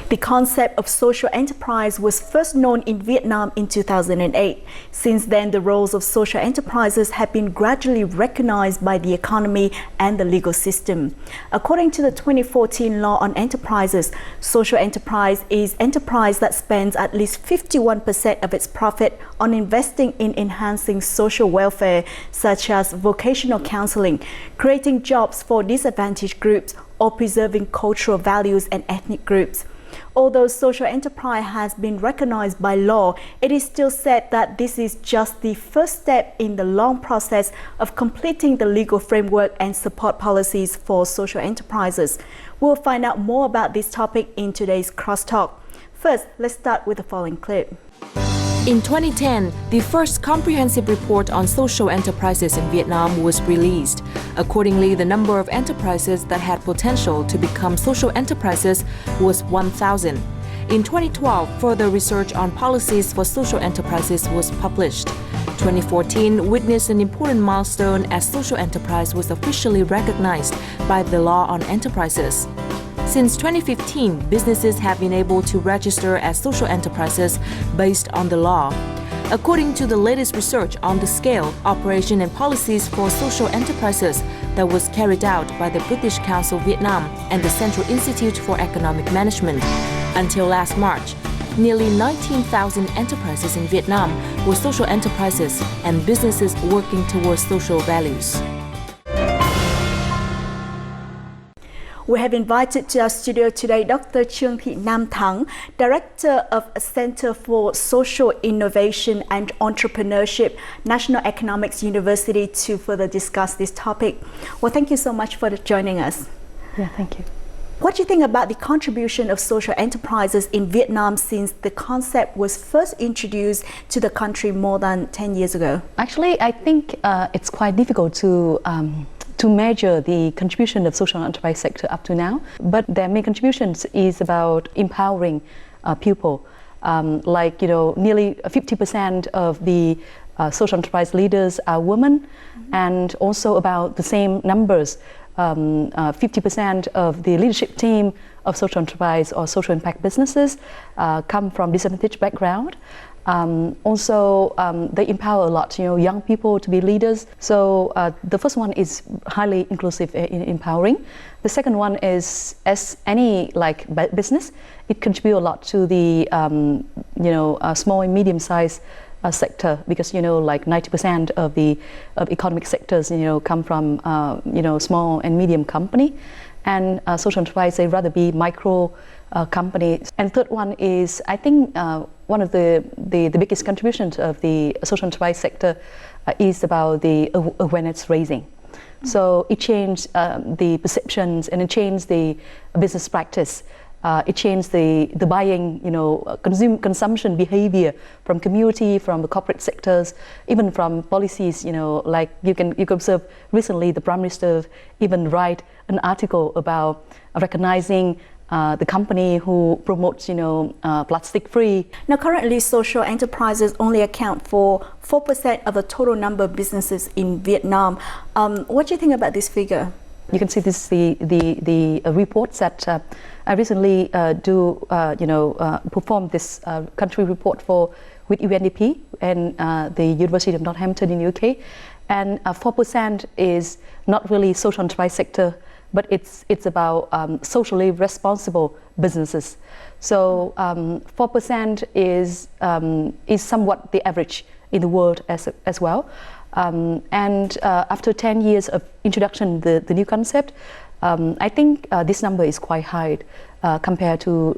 The concept of social enterprise was first known in Vietnam in 2008. Since then, the roles of social enterprises have been gradually recognized by the economy and the legal system. According to the 2014 Law on Enterprises, social enterprise is enterprise that spends at least 51% of its profit on investing in enhancing social welfare, such as vocational counseling, creating jobs for disadvantaged groups, or preserving cultural values and ethnic groups. Although social enterprise has been recognized by law, it is still said that this is just the first step in the long process of completing the legal framework and support policies for social enterprises. We'll find out more about this topic in today's Crosstalk. First, let's start with the following clip. In 2010, the first comprehensive report on social enterprises in Vietnam was released. Accordingly, the number of enterprises that had potential to become social enterprises was 1,000. In 2012, further research on policies for social enterprises was published. 2014 witnessed an important milestone as social enterprise was officially recognized by the Law on Enterprises. Since 2015, businesses have been able to register as social enterprises based on the law. According to the latest research on the scale, operation and policies for social enterprises that was carried out by the British Council Vietnam and the Central Institute for Economic Management, until last March, nearly 19,000 enterprises in Vietnam were social enterprises and businesses working towards social values. We have invited to our studio today Dr. Truong Thi Nam Thang, Director of a Center for Social Innovation and Entrepreneurship, National Economics University, to further discuss this topic. Well, thank you so much for joining us. Yeah, thank you. What do you think about the contribution of social enterprises in Vietnam since the concept was first introduced to the country more than 10 years ago? Actually, I think it's quite difficult to measure the contribution of social enterprise sector up to now, but their main contributions is about empowering people. Nearly 50% of the social enterprise leaders are women, and also about the same numbers, 50% of the leadership team of social enterprise or social impact businesses come from disadvantaged background. They empower a lot, young people to be leaders. So the first one is highly inclusive in empowering. The second one is, as any business, it contributes a lot to the small and medium-sized sector, because 90% of the economic sectors come from small and medium company, and social enterprise, they rather be micro company. And third one is, I think one of the biggest contributions of the social enterprise sector is about the awareness raising. So it changed the perceptions, and it changed the business practice. It changed the buying, consumption behavior from community, from the corporate sectors, even from policies. You can observe recently the Prime Minister even write an article about recognizing the company who promotes, plastic-free. Now, currently, social enterprises only account for 4% of the total number of businesses in Vietnam. What do you think about this figure? You can see this the reports that I recently performed this country report with UNDP and the University of Northampton in UK, and 4% is not really social enterprise sector, but it's about socially responsible businesses. So 4% is somewhat the average in the world as well. After 10 years of introduction, the new concept, I think this number is quite high compared to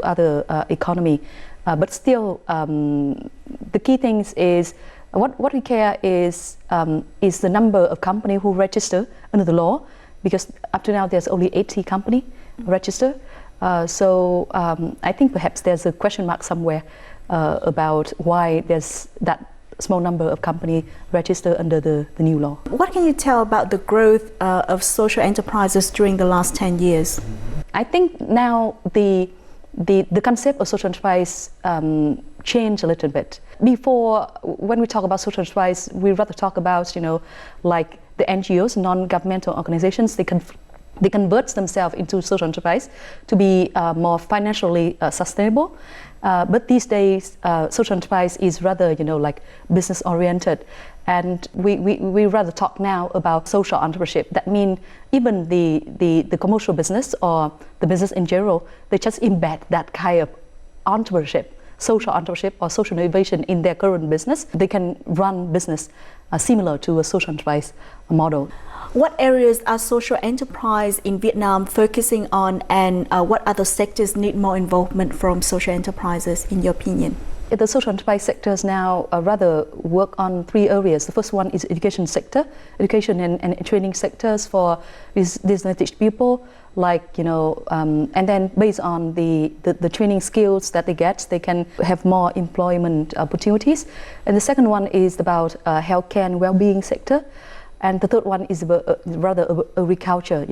other economy. But still, the key things is what we care is the number of companies who register under the law, because up to now there's only 80 companies registered. So I think perhaps there's a question mark somewhere about why there's that small number of companies registered under the new law. What can you tell about the growth of social enterprises during the last 10 years? I think now the concept of social enterprise changed a little bit. Before, when we talk about social enterprise, we rather talk about, like the NGOs, non-governmental organizations. They they convert themselves into social enterprise to be more financially sustainable. But these days, social enterprise is rather, like business oriented. And we rather talk now about social entrepreneurship. That means even the commercial business or the business in general, they just embed that kind of entrepreneurship, social entrepreneurship or social innovation in their current business. They can run business similar to a social enterprise model. What areas are social enterprise in Vietnam focusing on, and what other sectors need more involvement from social enterprises, in your opinion? The social enterprise sectors now rather work on 3 areas. The first one is education sector, education and training sectors for disadvantaged people, and then based on the training skills that they get, they can have more employment opportunities. And the second one is about healthcare and well-being sector. And the third one is rather agriculture,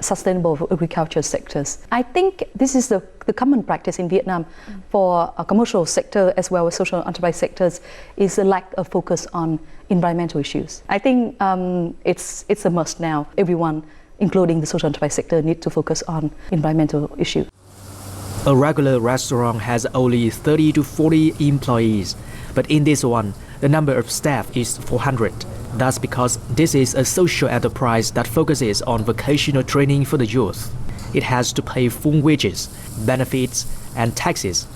sustainable agriculture sectors. I think this is the common practice in Vietnam for a commercial sector as well as social enterprise sectors, is a lack of focus on environmental issues. I think it's a must now. Everyone, including the social enterprise sector, need to focus on environmental issues. A regular restaurant has only 30 to 40 employees, but in this one, the number of staff is 400. That's because this is a social enterprise that focuses on vocational training for the youth. It has to pay full wages, benefits, and taxes.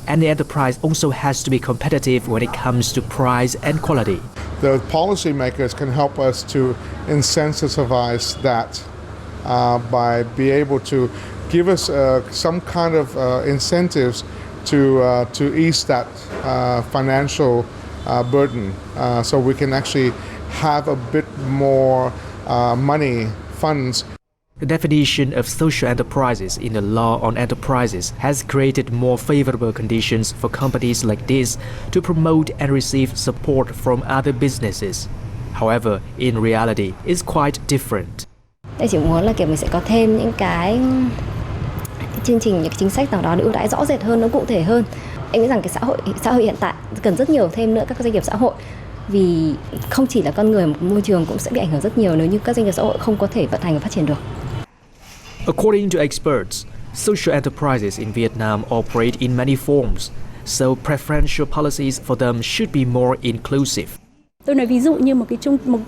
And the enterprise also has to be competitive when it comes to price and quality. The policymakers can help us to incentivize that by being able to give us some kind of incentives to ease that financial burden, so we can actually have a bit more money, funds. The definition of social enterprises in the law on enterprises has created more favorable conditions for companies like this to promote and receive support from other businesses. However, in reality, it's quite different. Tôi chỉ muốn là kiểu mình sẽ có thêm những cái chương trình, những chính sách nào đó để ưu đãi rõ rệt hơn, nó cụ thể hơn. Anh nghĩ rằng cái xã hội hiện tại cần rất nhiều thêm nữa các doanh nghiệp xã hội, vì không chỉ là con người, môi trường cũng sẽ bị ảnh hưởng rất nhiều nếu như các doanh nghiệp xã hội không có thể vận hành và phát triển được. According to experts, social enterprises in Vietnam operate in many forms, so preferential policies for them should be more inclusive. Tôi nói ví dụ như một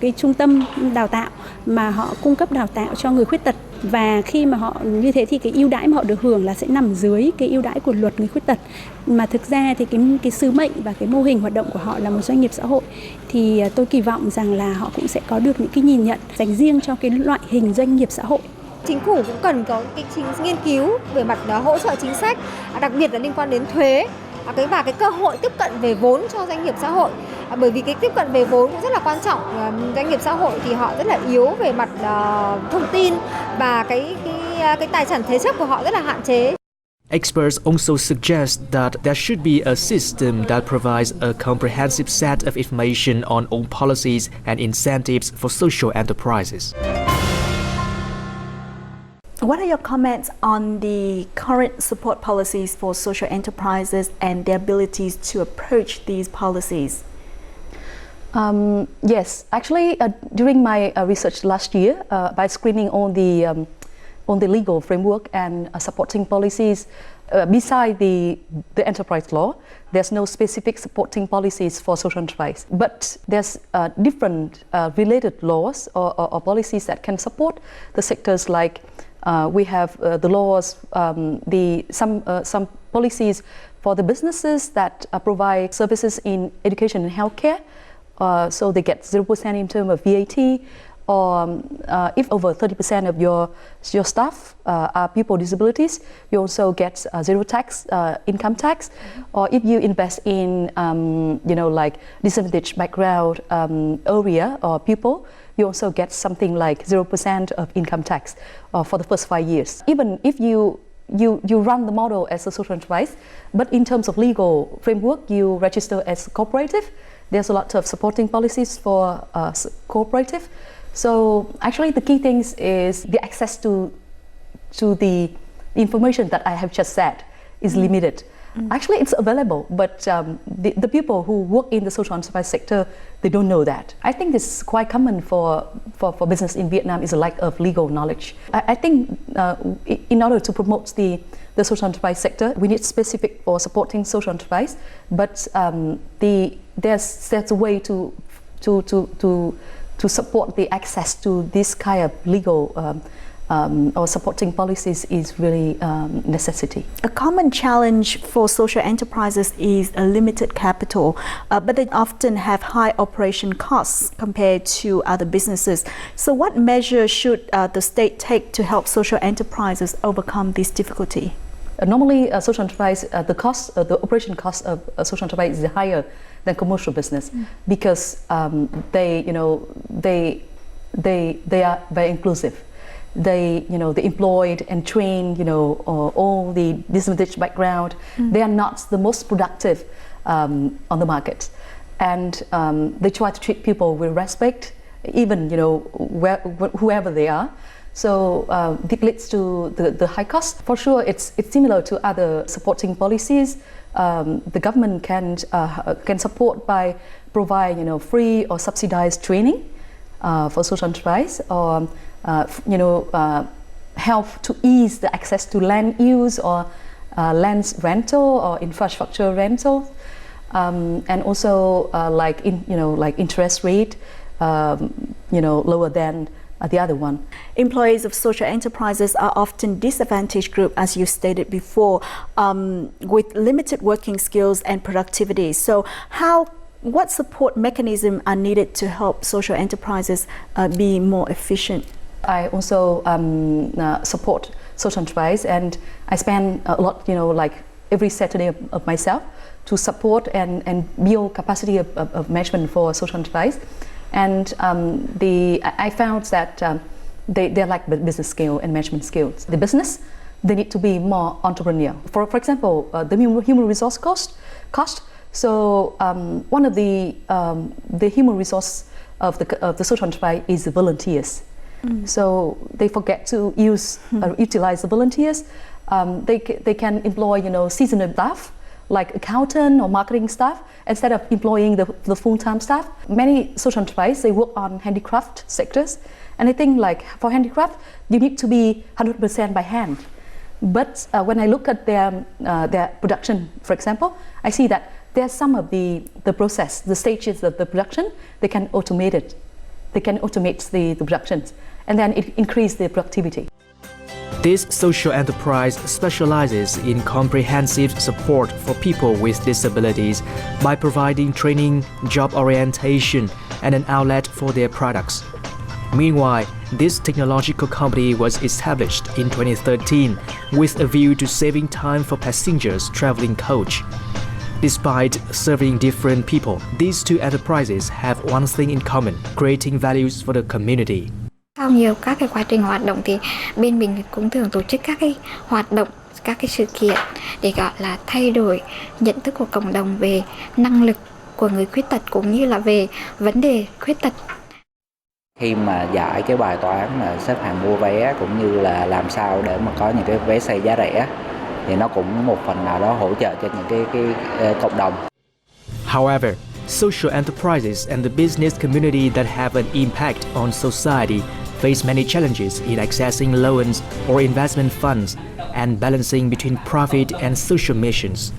cái trung tâm đào tạo mà họ cung cấp đào tạo cho người khuyết tật, và khi mà họ như thế thì cái ưu đãi mà họ được hưởng là sẽ nằm dưới cái ưu đãi của luật người khuyết tật. Mà thực ra thì cái sứ mệnh và cái mô hình hoạt động của họ là một doanh nghiệp xã hội, thì tôi kỳ vọng rằng là họ cũng sẽ có được những cái nhìn nhận dành riêng cho cái loại hình doanh nghiệp xã hội. Chính phủ cũng cần có cái nghiên cứu về mặt hỗ trợ chính sách, đặc biệt là liên quan đến thuế và cái cơ hội tiếp cận về vốn cho doanh nghiệp xã hội. Bởi vì cái tiếp cận về vốn cũng rất là quan trọng. Doanh nghiệp xã hội thì họ rất là yếu về mặt thông tin, và cái tài sản thế chấp của họ rất là hạn chế. Experts also suggest that there should be a system that provides a comprehensive set of information on all policies and incentives for social enterprises. What are your comments on the current support policies for social enterprises and their abilities to approach these policies? Yes, actually, during my research last year, by screening on the legal framework and supporting policies, beside the enterprise law, there's no specific supporting policies for social enterprise, but there's different related laws or policies that can support the sectors. Like we have the laws, some policies for the businesses that provide services in education and healthcare. So they get 0% in terms of VAT, or if over 30% of your staff are people with disabilities, you also get zero tax, income tax. Or if you invest in, like disadvantaged background area or people, you also get something like 0% of income tax for the first 5 years. Even if you run the model as a social enterprise, but in terms of legal framework, you register as cooperative. There's a lot of supporting policies for cooperative. So actually the key things is the access to the information that I have just said is limited. Actually, it's available, but the people who work in the social enterprise sector, they don't know that. I think it's quite common for business in Vietnam is a lack of legal knowledge. I think in order to promote the social enterprise sector, we need specific for supporting social enterprise, but there's a way to support the access to this kind of legal or supporting policies is really necessity. A common challenge for social enterprises is a limited capital, but they often have high operation costs compared to other businesses. So what measures should the state take to help social enterprises overcome this difficulty? Normally, social enterprise, the operation cost of a social enterprise is higher than commercial business because they are very inclusive. They employed and trained, all the disadvantaged background. They are not the most productive on the market, and they try to treat people with respect, even whoever they are. So it leads to the high cost. For sure, it's similar to other supporting policies. The government can support by provide free or subsidized training for social enterprise, or help to ease the access to land use or land rental or infrastructure rental, and also like interest rate lower than the other one. Employees of social enterprises are often disadvantaged group, as you stated before, with limited working skills and productivity. So what support mechanisms are needed to help social enterprises be more efficient? I also support social enterprise, and I spend a lot, like every Saturday of myself to support and build capacity of management for social enterprise. And I found that they lack business skill and management skills. The business, they need to be more entrepreneurial. For example, the human resource cost. So one of the human resource of the social enterprise is the volunteers. So they forget to utilize the volunteers. They can employ seasonal staff like accountant or marketing staff instead of employing the full-time staff. Many social enterprises, they work on handicraft sectors, and I think like for handicraft you need to be 100% by hand. But when I look at their production, for example, I see that there's some of the process, the stages of the production, they can automate it. They can automate the productions, and then it increases the productivity. This social enterprise specializes in comprehensive support for people with disabilities by providing training, job orientation, and an outlet for their products. Meanwhile, this technological company was established in 2013 with a view to saving time for passengers traveling coach. Despite serving different people, these two enterprises have one thing in common: creating values for the community. Sau nhiều các cái quá trình hoạt động thì bên mình cũng thường tổ chức các cái hoạt động, các cái sự kiện để gọi là thay đổi nhận thức của cộng đồng về năng lực của người khuyết tật cũng như là về vấn đề khuyết tật. Khi mà giải cái bài toán là xếp hàng mua vé cũng như là làm sao để mà có những cái vé xe giá rẻ thì nó cũng một phần nào đó hỗ trợ cho những cái cộng đồng. However, social enterprises and the business community that have an impact on society face many challenges in accessing loans or investment funds and balancing between profit and social missions.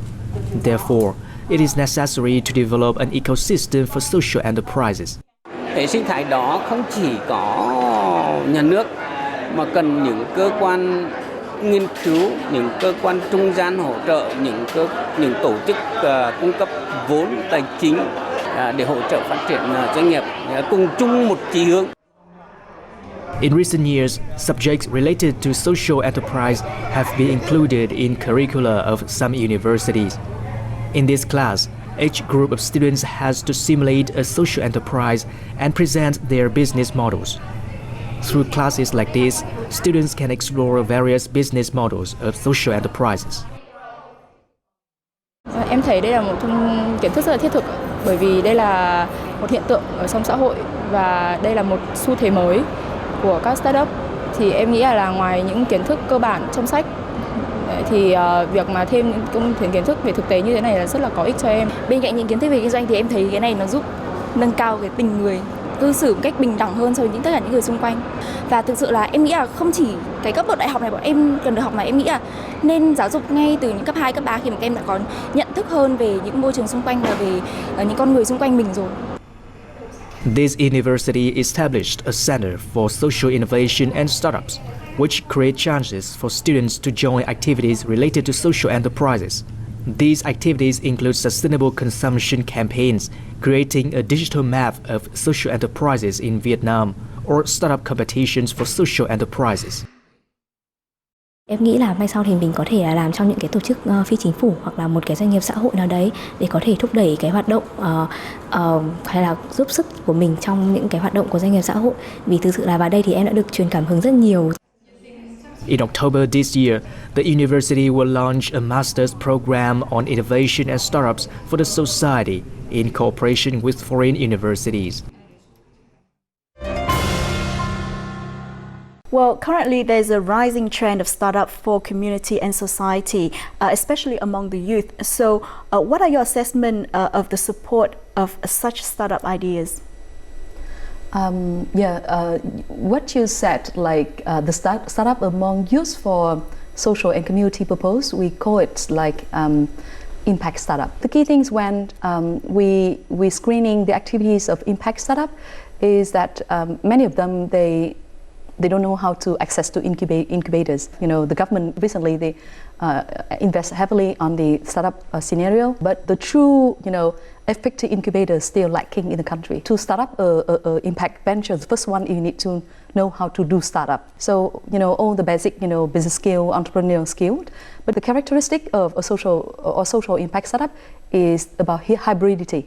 Therefore, it is necessary to develop an ecosystem for social enterprises. Hệ sinh thái đó không chỉ có nhà nước mà cần những cơ quan nghiên cứu, những cơ quan trung gian hỗ trợ, những tổ chức cung cấp vốn tài chính để hỗ trợ phát triển doanh nghiệp cùng chung một chí hướng. In recent years, subjects related to social enterprise have been included in curricula of some universities. In this class, each group of students has to simulate a social enterprise and present their business models. Through classes like this, students can explore various business models of social enterprises. Em thấy đây là một trong kiến thức rất là thiết thực, bởi vì đây là một hiện tượng ở trong xã hội và đây là một xu thế mới của các startup. Thì em nghĩ là ngoài những kiến thức cơ bản trong sách thì việc mà thêm những kiến thức về thực tế như thế này là rất là có ích cho em. Bên cạnh những kiến thức về kinh doanh thì em thấy cái này nó giúp nâng cao cái tình người, cư xử một cách bình đẳng hơn so với tất cả những người xung quanh. Và thực sự là em nghĩ là không chỉ cái cấp bậc đại học này bọn em cần được học, mà em nghĩ là nên giáo dục ngay từ những cấp 2, cấp 3 khi mà các em đã có nhận thức hơn về những môi trường xung quanh và về những con người xung quanh mình rồi. This university established a center for social innovation and startups, which create chances for students to join activities related to social enterprises. These activities include sustainable consumption campaigns, creating a digital map of social enterprises in Vietnam, or startup competitions for social enterprises. Em nghĩ là mai sau thì mình có thể là làm trong những cái tổ chức phi chính phủ hoặc là một cái doanh nghiệp xã hội nào đấy để có thể thúc đẩy cái hoạt động hay là giúp sức của mình trong những cái hoạt động của doanh nghiệp xã hội. Vì thực sự là vào đây thì em đã được truyền cảm hứng rất nhiều. In October this year, the university will launch a master's program on innovation and startups for the society in cooperation with foreign universities. Well, currently there's a rising trend of startup for community and society, especially among the youth. So, what are your assessment of the support of such startup ideas? What you said, like the startup among youth for social and community purpose, we call it like impact startup. The key things when we screening the activities of impact startup is that many of them they don't know how to access to incubators. You know, the government recently they invest heavily on the startup scenario, but the true effective incubators still lacking in the country. To start up a impact venture, the first one you need to know how to do startup. So all the basic business skill, entrepreneurial skill. But the characteristic of a social impact startup is about hybridity.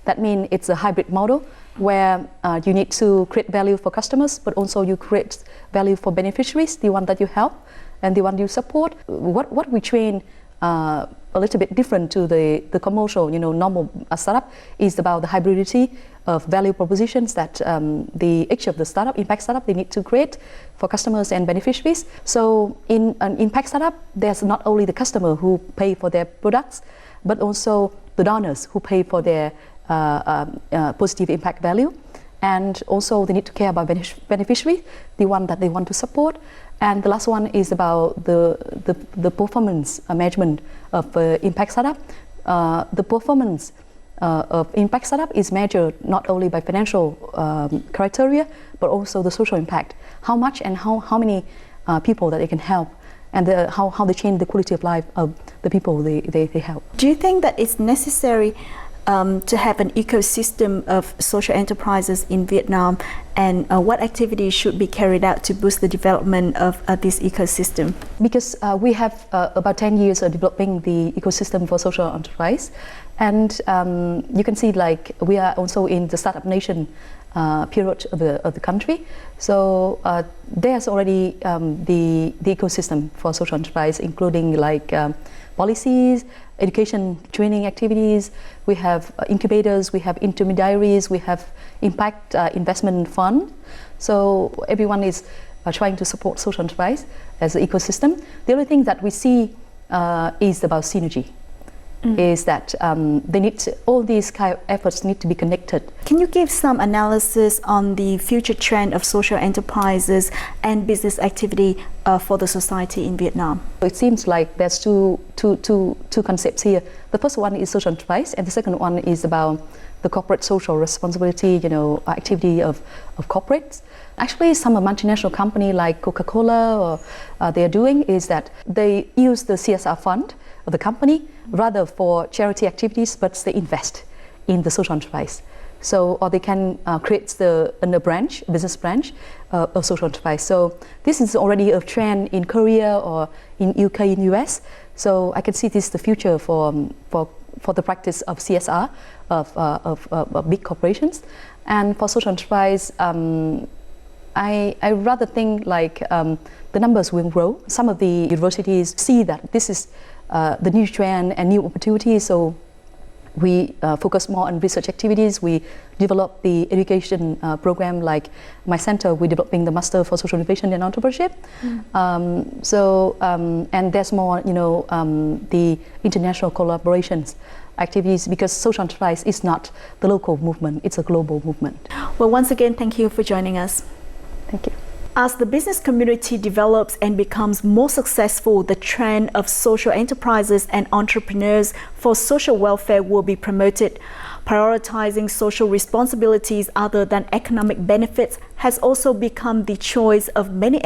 That means it's a hybrid model where you need to create value for customers, but also you create value for beneficiaries, the one that you help and the one you support. What we train a little bit different to the commercial, normal startup is about the hybridity of value propositions that each of the startup, impact startup, they need to create for customers and beneficiaries. So in an impact startup, there's not only the customer who pay for their products, but also the donors who pay for their positive impact value, and also they need to care about beneficiary, the one that they want to support. And the last one is about the performance management of impact startup. The performance of impact startup is measured not only by financial criteria, but also the social impact. How much and how many people that they can help, and how they change the quality of life of the people they help. Do you think that it's necessary to have an ecosystem of social enterprises in Vietnam, and what activities should be carried out to boost the development of this ecosystem? Because we have about 10 years of developing the ecosystem for social enterprise, and you can see like we are also in the startup nation period of the country. So there's already the ecosystem for social enterprise, including like policies, education training activities, we have incubators, we have intermediaries, we have impact investment fund. So everyone is trying to support social enterprise as an ecosystem. The only thing that we see is about synergy. Is that all these kind of efforts need to be connected. Can you give some analysis on the future trend of social enterprises and business activity for the society in Vietnam? It seems like there's two concepts here. The first one is social enterprise, and the second one is about the corporate social responsibility, activity of corporates. Actually, some multinational company like Coca-Cola they are doing is that they use the CSR fund of the company rather for charity activities, but they invest in the social enterprise. So, or they can create a business branch of social enterprise. So this is already a trend in Korea or in UK, in US. So I can see this is the future for the practice of CSR of big corporations. And for social enterprise, I rather think like the numbers will grow. Some of the universities see that this is the new trend and new opportunities, so we focus more on research activities. We develop the education program, like my center, we're developing the Master for Social Innovation and Entrepreneurship. And there's more, the international collaborations activities, because social enterprise is not the local movement, it's a global movement. Well, once again, thank you for joining us. Thank you. As the business community develops and becomes more successful, the trend of social enterprises and entrepreneurs for social welfare will be promoted. Prioritizing social responsibilities other than economic benefits has also become the choice of many